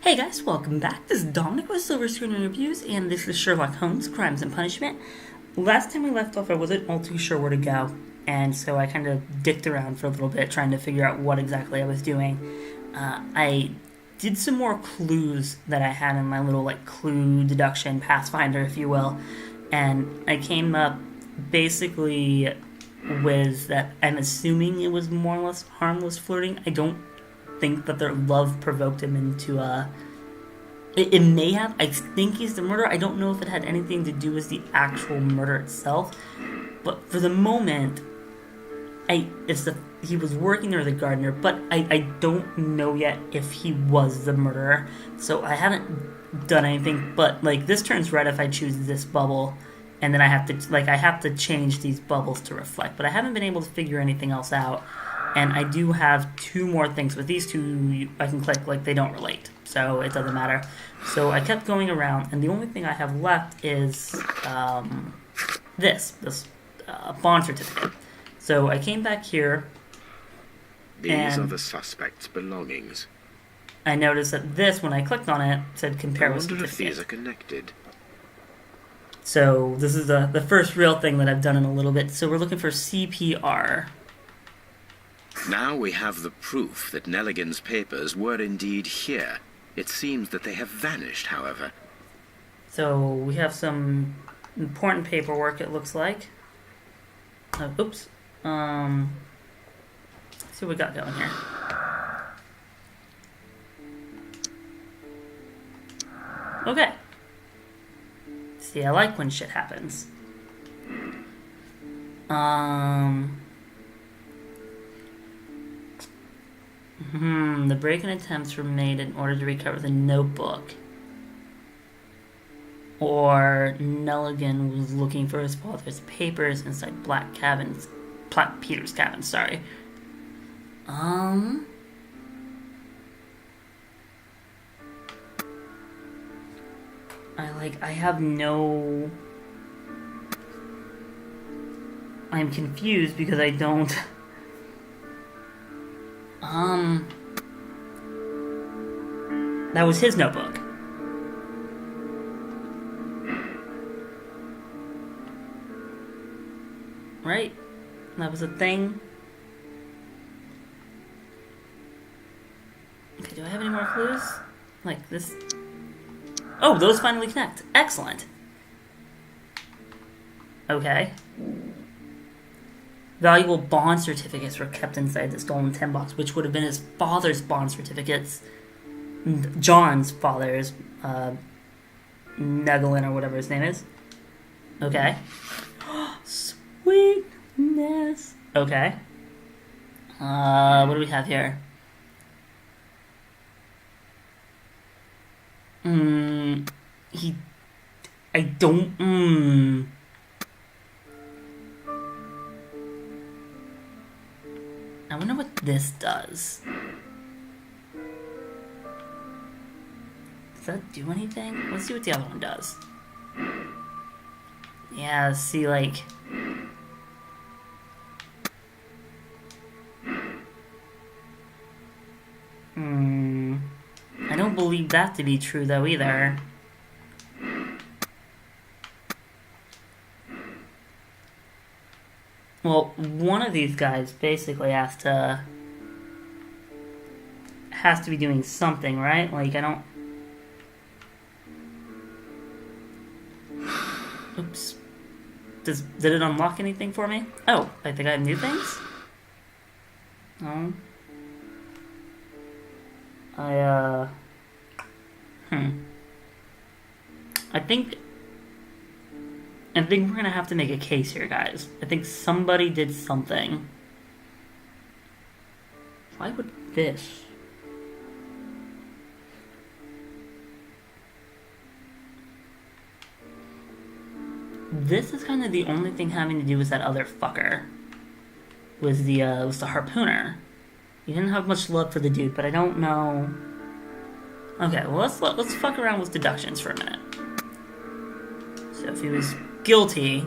Hey guys, welcome back. This is Dominic with Silver Screen Reviews, and this is Sherlock Holmes, Crimes and Punishment. Last time we left off, I wasn't all too sure where to go, and so I kind of dicked around for a little bit trying to figure out what exactly I was doing. I did some more clues that I had in my little, clue deduction pathfinder, if you will, and I came up basically with that I'm assuming it was more or less harmless flirting. I don't think that their love provoked him into it may have. I think he's the murderer. I don't know if it had anything to do with the actual murder itself, but for the moment he was working there as a gardener, but I don't know yet if he was the murderer, so I haven't done anything. But this turns red if I choose this bubble, and then I have to change these bubbles to reflect, but I haven't been able to figure anything else out. And I do have two more things. With these two, I can click they don't relate, so it doesn't matter. So I kept going around, and the only thing I have left is this bond certificate. So I came back here. These are the suspect's belongings. I noticed that this, when I clicked on it, said compare with certificate. I wonder if these are connected. So this is the first real thing that I've done in a little bit. So we're looking for CPR. Now we have the proof that Nelligan's papers were indeed here. It seems that they have vanished, however. So we have some important paperwork, it looks like. Oops. Let's see what we got going here. Okay. See, I like when shit happens. The break-in attempts were made in order to recover the notebook. Or Nelligan was looking for his father's papers inside Black Peter's cabin, sorry. I have no... I'm confused because I don't... That was his notebook. Right? That was a thing. Okay, do I have any more clues? Like this? Oh, those finally connect. Excellent. Okay. Valuable bond certificates were kept inside the stolen tin box, which would have been his father's bond certificates. John's father's, Negelin or whatever his name is. Okay. Sweetness. Okay. What do we have here? I wonder what this does. Does that do anything? Let's see what the other one does. Yeah, see, I don't believe that to be true, though, either. Well, one of these guys basically has to be doing something, right? I don't... Oops. Did it unlock anything for me? Oh, I think I have new things? Oh. I think we're gonna have to make a case here, guys. I think somebody did something. Why would this? This is kind of the only thing having to do with that other fucker. Was the harpooner. He didn't have much love for the dude, but I don't know. Okay, well let's fuck around with deductions for a minute. So if he was guilty.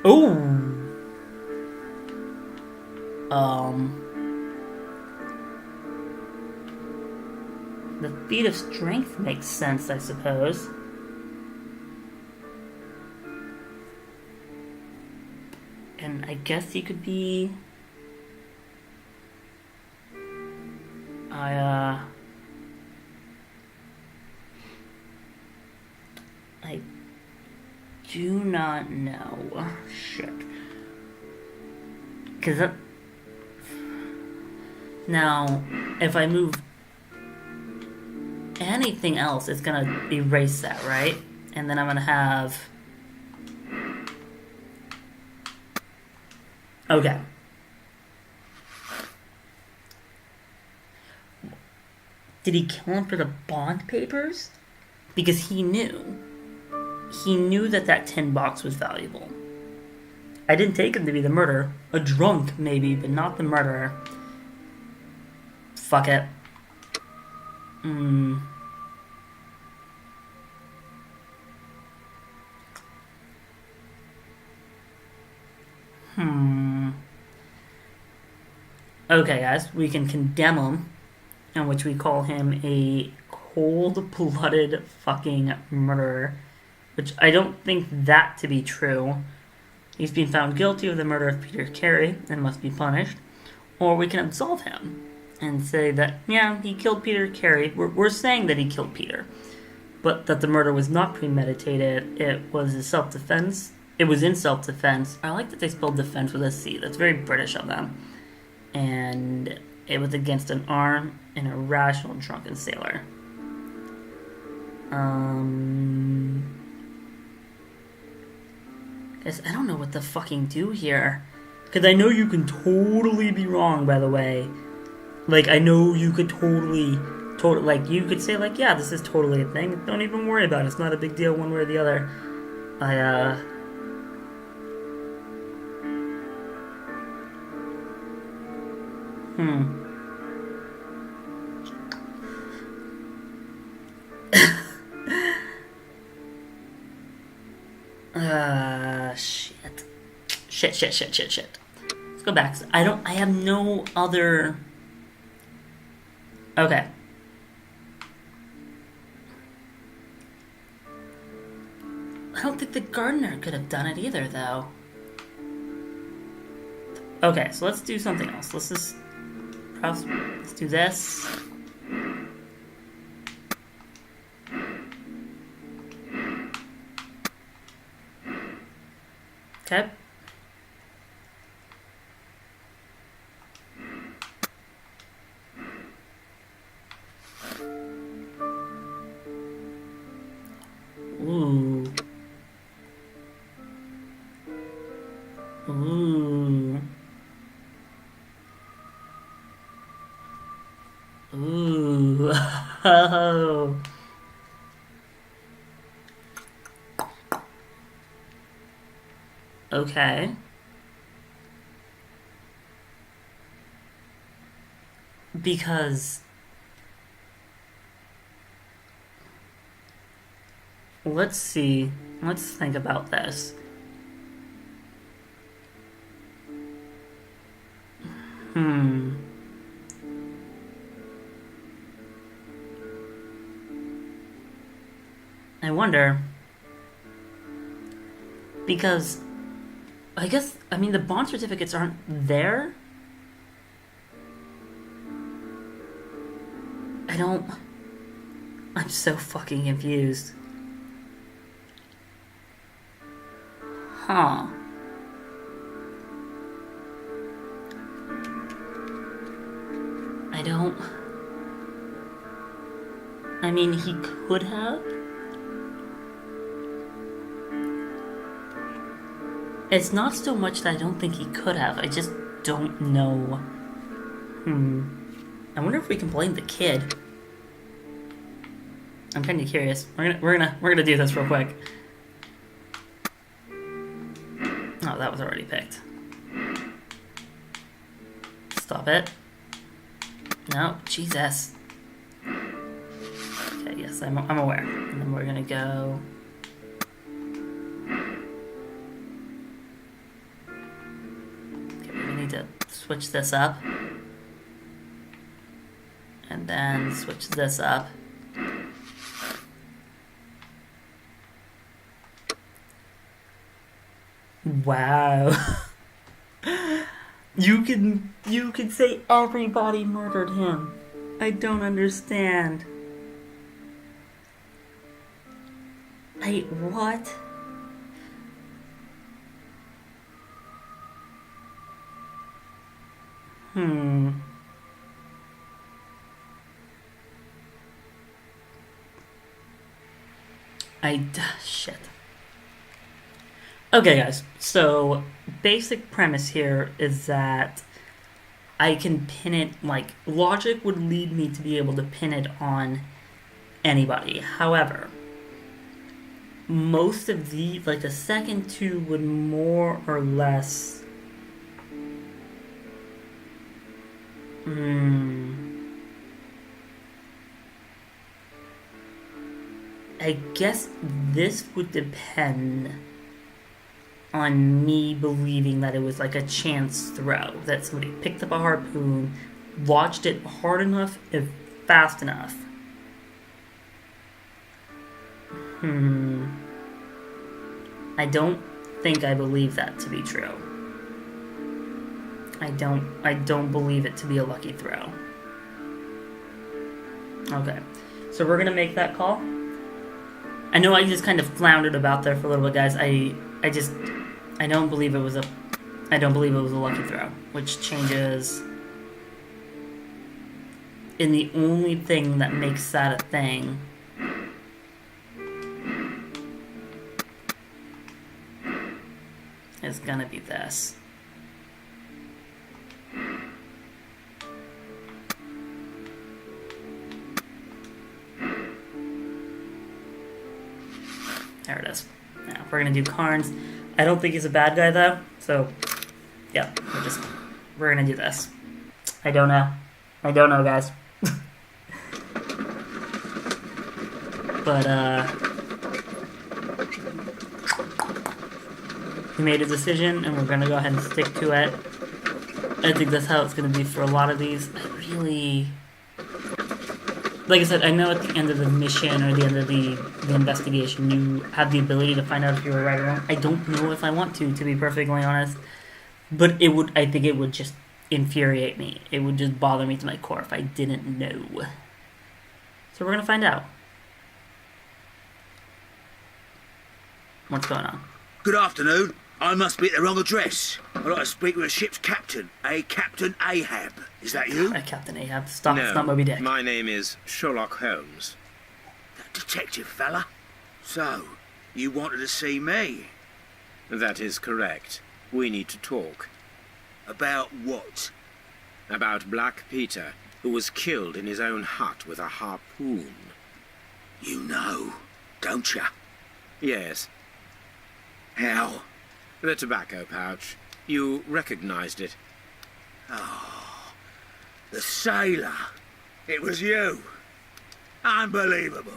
Oh. The feat of strength makes sense, I suppose. And I guess he could be... I do not know. Shit. Because that... Now, if I move anything else, it's gonna erase that, right? And then I'm gonna have... Okay. Did he kill him for the bond papers? Because he knew. He knew that that tin box was valuable. I didn't take him to be the murderer. A drunk, maybe, but not the murderer. Fuck it. Okay, guys, we can condemn him, in which we call him a cold-blooded fucking murderer, which I don't think that to be true. He's been found guilty of the murder of Peter Carey and must be punished. Or we can absolve him and say that, yeah, he killed Peter Carey. We're saying that he killed Peter, but that the murder was not premeditated. It was in self-defense. It was in self-defense. I like that they spelled defense with a C. That's very British of them. And it was against an armed and irrational drunken sailor. Guys, I don't know what to fucking do here. Because I know you can totally be wrong, by the way. Like, I know you could totally, like, you could say, like, yeah, this is totally a thing. Don't even worry about it. It's not a big deal one way or the other. Shit. Let's go back. I have no other... Okay. I don't think the gardener could have done it either, though. Okay, so let's do something else. Let's do this. Okay. Ooh. Ooh. Ooh. Oh. Okay. Because... Let's see. Let's think about this. I wonder... Because... I mean, the bond certificates aren't there? I'm so fucking confused. Huh. I mean, he could have. It's not so much that I don't think he could have. I just don't know. I wonder if we can blame the kid. I'm kind of curious. We're gonna do this real quick. Oh, that was already picked. Stop it. No, Jesus. Okay, yes, I'm aware. And then we're gonna go. Okay, we need to switch this up. And And then switch this up. Wow. You can say everybody murdered him. I don't understand. What? Shit. Okay, guys, so basic premise here is that I can pin it, like, logic would lead me to be able to pin it on anybody. However, most of the, like, the second two would more or less... I guess this would depend on me believing that it was like a chance throw, that somebody picked up a harpoon, launched it hard enough and fast enough. I don't think I believe that to be true. I don't believe it to be a lucky throw. Okay, so we're gonna make that call. I know I just kind of floundered about there for a little bit, guys. I don't believe it was a lucky throw, which changes. And the only thing that makes that a thing is gonna be this. There it is. Now we're gonna do Carnes. I don't think he's a bad guy though, so yeah, we're gonna do this. I don't know, guys. But we made a decision, and we're gonna go ahead and stick to it. I think that's how it's gonna be for a lot of these. Like I said, I know at the end of the mission or the end of the investigation, you have the ability to find out if you were right or wrong. I don't know if I want to be perfectly honest. But I think it would just infuriate me. It would just bother me to my core if I didn't know. So we're going to find out. What's going on? Good afternoon. I must be at the wrong address. I'd like to speak with a ship's captain, Captain Ahab. Is that you? Captain Ahab. Stop, no, it's not Moby Dick. My name is Sherlock Holmes. That detective fella? So, you wanted to see me? That is correct. We need to talk. About what? About Black Peter, who was killed in his own hut with a harpoon. You know, don't you? Yes. How? The tobacco pouch. You recognized it. Oh, the sailor. It was you. Unbelievable.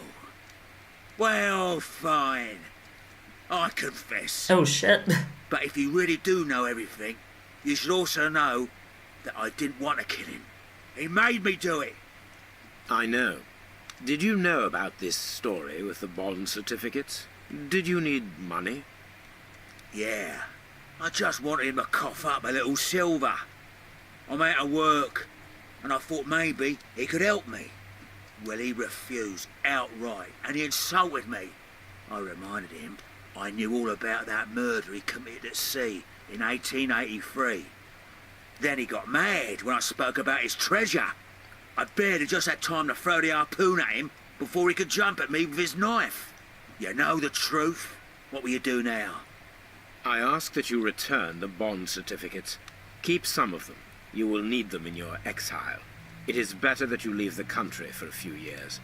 Well, fine. I confess. Oh, shit. But if you really do know everything, you should also know that I didn't want to kill him. He made me do it. I know. Did you know about this story with the bond certificates? Did you need money? Yeah. I just wanted him to cough up a little silver. I'm out of work, and I thought maybe he could help me. Well, he refused outright, and he insulted me. I reminded him I knew all about that murder he committed at sea in 1883. Then he got mad when I spoke about his treasure. I barely just had time to throw the harpoon at him before he could jump at me with his knife. You know the truth. What will you do now? I ask that you return the bond certificates. Keep some of them. You will need them in your exile. It is better that you leave the country for a few years.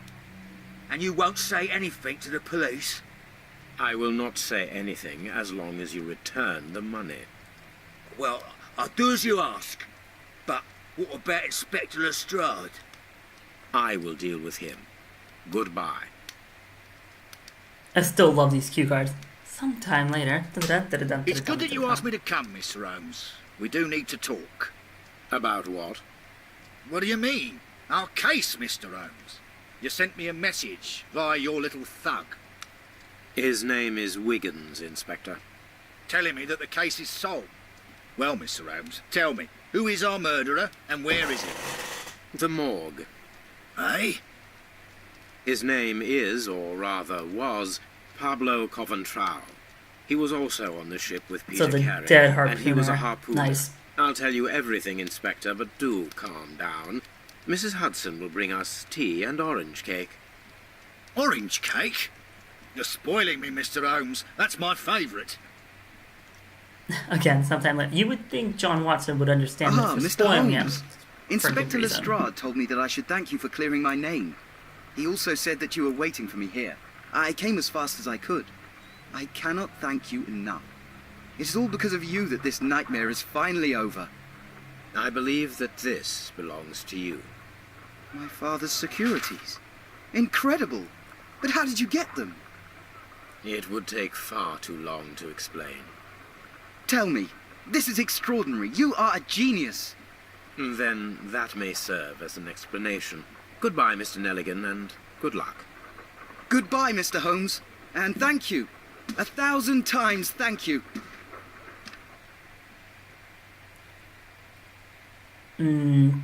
And you won't say anything to the police? I will not say anything as long as you return the money. Well, I'll do as you ask. But what about Inspector Lestrade? I will deal with him. Goodbye. I still love these cue cards. Sometime later. It's good that you asked me to come, Mr. Holmes. We do need to talk. About what? What do you mean? Our case, Mr. Holmes. You sent me a message via your little thug, His name is Wiggins, Inspector. telling me that the case is solved. Well, Mr. Holmes, tell me, who is our murderer and where is he? The morgue. Eh? His name is, or rather was, Pablo Coventral. He was also on the ship with Peter So the Carey, dead and he was a harpooner. harpooner. Nice. I'll tell you everything, Inspector, but do calm down. Mrs. Hudson will bring us tea and orange cake. Orange cake? You're spoiling me, Mr. Holmes. That's my favourite. Again, sometime later. You would think John Watson would understand Ah, this was Mr. spoiling him. Holmes. for a Inspector good reason. Lestrade told me that I should thank you for clearing my name. He also said that you were waiting for me here. I came as fast as I could. I cannot thank you enough. It is all because of you that this nightmare is finally over. I believe that this belongs to you. My father's securities. Incredible! But how did you get them? It would take far too long to explain. Tell me. This is extraordinary. You are a genius. Then that may serve as an explanation. Goodbye, Mr. Nelligan, and good luck. Goodbye, Mr. Holmes. And thank you. 1,000 times thank you.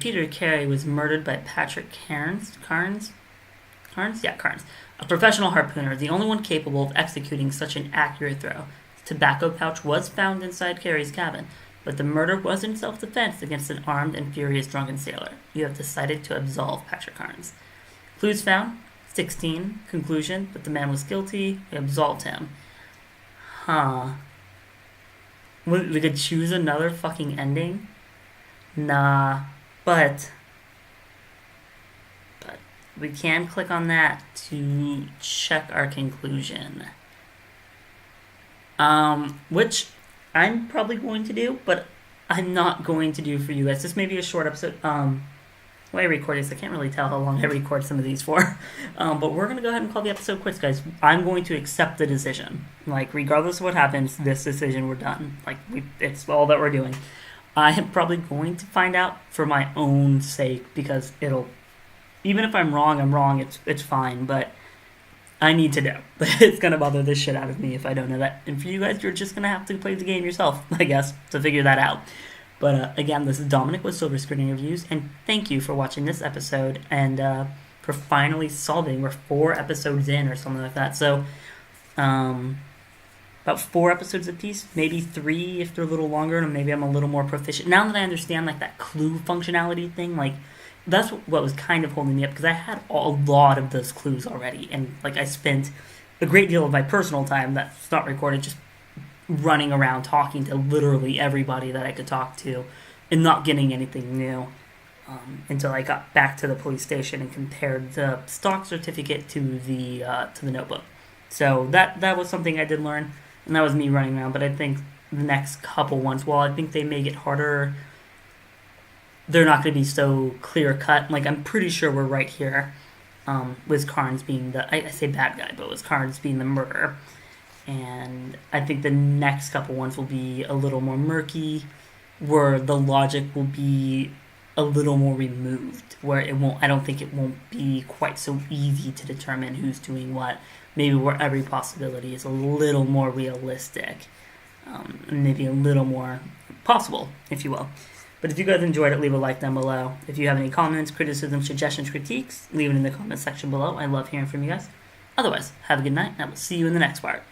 Peter Carey was murdered by Patrick Carnes, a professional harpooner, the only one capable of executing such an accurate throw. The tobacco pouch was found inside Carey's cabin, but the murder was in self-defense against an armed and furious drunken sailor. You have decided to absolve Patrick Carnes. Clues found: 16. Conclusion that the man was guilty. We absolved him. Huh. We could choose another fucking ending? Nah, but we can click on that to check our conclusion. Which I'm probably going to do, but I'm not going to do for you guys. This may be a short episode. Way I record this, I can't really tell how long I record some of these for. But we're gonna go ahead and call the episode quits, guys. I'm going to accept the decision. Like, regardless of what happens, this decision, we're done. Like, it's all that we're doing. I am probably going to find out for my own sake, because even if I'm wrong, it's fine, but I need to know. It's gonna bother the shit out of me if I don't know that. And for you guys, you're just gonna have to play the game yourself, I guess, to figure that out. But again, this is Dominic with Silver Screen Reviews, and thank you for watching this episode, and for finally solving. We're 4 episodes in or something like that, so about 4 episodes apiece, maybe 3 if they're a little longer, and maybe I'm a little more proficient. Now that I understand, like, that clue functionality thing, like, that's what was kind of holding me up, because I had a lot of those clues already, and, like, I spent a great deal of my personal time that's not recorded just running around talking to literally everybody that I could talk to and not getting anything new until I got back to the police station and compared the stock certificate to the notebook. So that was something I did learn, and that was me running around. But I think the next couple ones, while I think they may get harder, they're not going to be so clear cut. Like, I'm pretty sure we're right here with Carnes being I say bad guy, but with Carnes being the murderer. And I think the next couple ones will be a little more murky, where the logic will be a little more removed, where I don't think it won't be quite so easy to determine who's doing what. Maybe where every possibility is a little more realistic, and maybe a little more possible, if you will. But if you guys enjoyed it, leave a like down below. If you have any comments, criticisms, suggestions, critiques, leave it in the comment section below. I love hearing from you guys. Otherwise, have a good night, and I will see you in the next part.